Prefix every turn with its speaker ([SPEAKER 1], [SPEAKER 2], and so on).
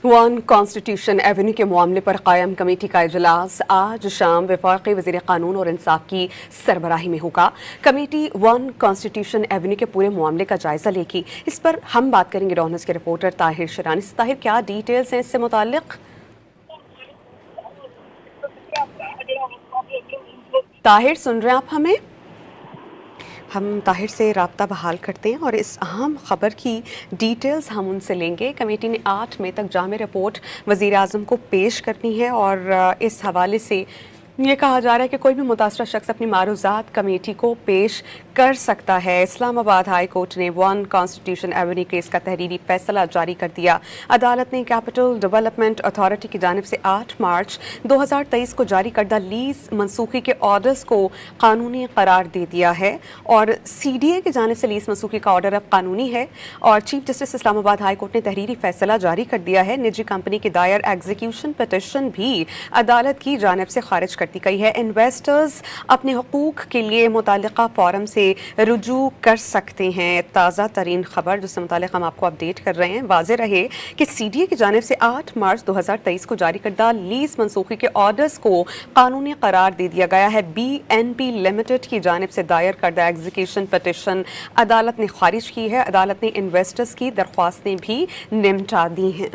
[SPEAKER 1] One constitution Avenue के मामले पर कायम कमेटी का इजलास आज शाम वफाकी वज़ीर क़ानून और इंसाफ की सरबराही में होगा। कमेटी वन कॉन्स्टिट्यूशन एवेन्यू के पूरे मामले का जायजा लेगी। इस पर हम बात करेंगे डॉनर्स के रिपोर्टर ताहिर शरानी से। ताहिर, क्या डिटेल्स हैं इससे मुताल्लिक? ताहिर, सुन रहे हैं आप हमें? हम ताहिर से राब्ता बहाल करते हैं और इस अहम खबर की डिटेल्स हम उनसे लेंगे। कमेटी ने 8 मई तक जामे रिपोर्ट वज़ीर आज़म को पेश करनी है और इस हवाले से ये कहा जा रहा है कि कोई भी मुतासरा शख्स अपनी मारूज़ात कमेटी को पेश कर सकता है। इस्लामाबाद हाई कोर्ट ने वन कॉन्स्टिट्यूशन एवेन्यू केस का तहरीरी फैसला जारी कर दिया। अदालत ने कैपिटल डेवलपमेंट अथॉरिटी की जानिब से 8 मार्च 2023 को जारी करदा लीज मनसूखी के ऑर्डर्स को कानूनी करार दे दिया है और CDA की जानिब से लीज मनसूखी का ऑर्डर अब कानूनी है। और chief justice Islamabad high court ने तहरीरी फैसला जारी कर दिया है। निजी कंपनी की दायर एग्जीक्यूशन पिटिशन भी अदालत की जानिब से खारिज कर दी गई है। इन्वेस्टर्स अपने हुकूक के लिए मुताल्लिका फोरम से रुजू कर सकते हैं। ताज़ा तरीन खबर जिससे मुताल्लिक हम आपको अपडेट कर रहे हैं। वाज़ेह रहे कि CDA की जानिब से 8 मार्च 2023 को जारी करदा लीज मनसूखी के ऑर्डर्स को कानूनी करार दे दिया गया है। BNP लिमिटेड की जानिब से दायर करदा एग्जीक्यूशन पिटिशन अदालत ने खारिज की है। अदालत ने इन्वेस्टर्स की दरख्वास्तें भी निपटा दी हैं।